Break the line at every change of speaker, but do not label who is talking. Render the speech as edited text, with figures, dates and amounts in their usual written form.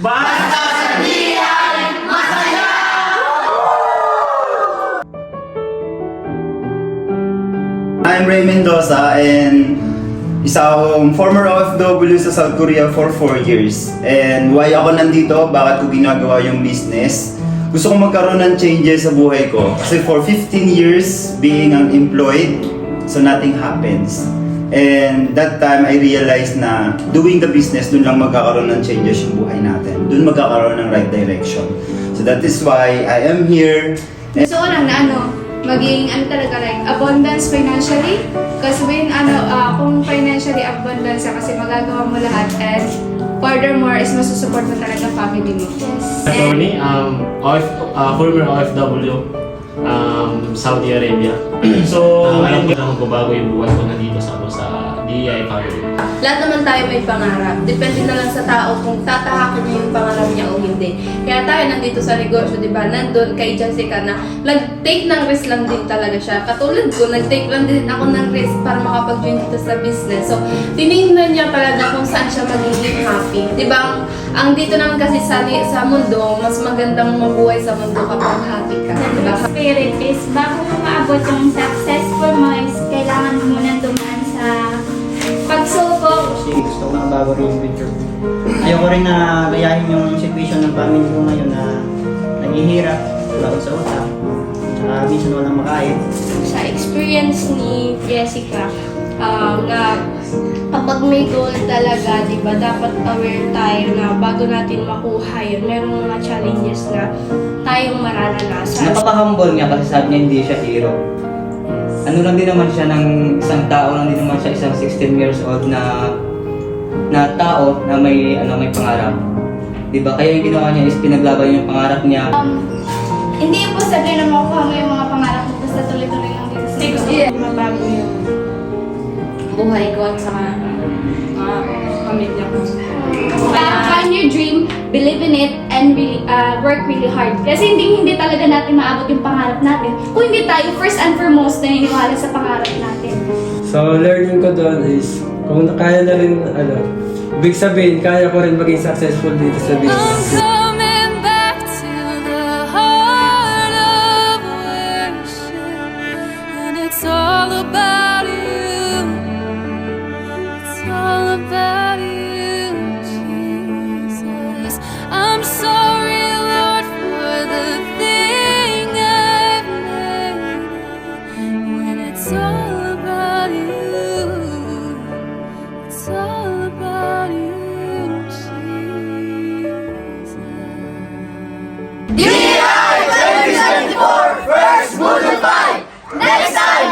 Basta sa DI, masaya!
I'm Ray Mendoza and isa akong former OFW sa South Korea for 4 years. And why ako nandito? Bakit ko ginagawa yung business? Gusto kong magkaroon ng changes sa buhay ko. Kasi for 15 years being unemployed, so nothing happens. And that time I realized na doing the business, dun lang magkakaroon ng changes yung buhay natin. Dun magkakaroon ng right direction. So that is why I am here.
Gusto ko lang na maging talaga like abundance financially. Kasi kung financially abundance ka kasi magagawa mo lahat and furthermore is masusupport mo talaga family mo. Yes.
Attorney, former OFW, Saudi Arabia. So, alam ko na magbabago yung buhay ko na dito sa DEI family.
Lahat naman tayo may pangarap. Depende na lang sa tao kung tatahakin niya yung pangarap niya o hindi. Kaya tayo nandito sa negosyo, di ba? Nandun kay Jessica na nag-take ng risk lang din talaga siya. Katulad ko, nag-take lang din ako ng risk para makapag-join dito sa business. So, tinignan niya talaga kung saan siya magiging happy. Di ba? Ang dito naman kasi sa mundo, mas magandang mabuhay sa mundo kapag happy ka. Di ba?
Spirit is bago mo maabot yung successful mo is kailangan mo muna dumaan sa pagsubok.
Kasi gusto ko na bago rin yung future. Ayoko rin na gayahin yung situation ng family ko ngayon na naghihirap, laot sa utang, minsan walang makain.
Sa experience ni Jessica, na kapag may goal talaga, di ba, dapat aware tayo na bago natin makuha yun, merong mga challenges na tayong mararanasan.
Napaka-humble nga kasi sabi niya hindi siya hero. Ano lang din naman siya ng isang tao, lang din naman siya isang 16 years old na tao na may pangarap. 'Di ba? Kaya yung ginawa niya is pinaglaban yung pangarap niya.
Hindi po sabihin na makuha mo yung mga pangarap mo basta tuloy-tuloy lang dito sa
Yeah. Mabago yung buhay ko at saka pamilya ko.
Find your dream, believe in it, and really, work really hard. Kasi hindi talaga natin maabot yung pangarap natin kung hindi tayo first and foremost naniniwala sa pangarap natin.
So, learning ko doon is, kung kaya na rin, ibig sabihin, kaya ko rin maging successful dito sa business.
Coming back to the heart of worship, and it's all about you. It's all about you, Jesus. I'm sorry, Lord, for the thing I've made. When it's all about you, it's all about you, Jesus.
DI 2024 First Moon 5! Next time,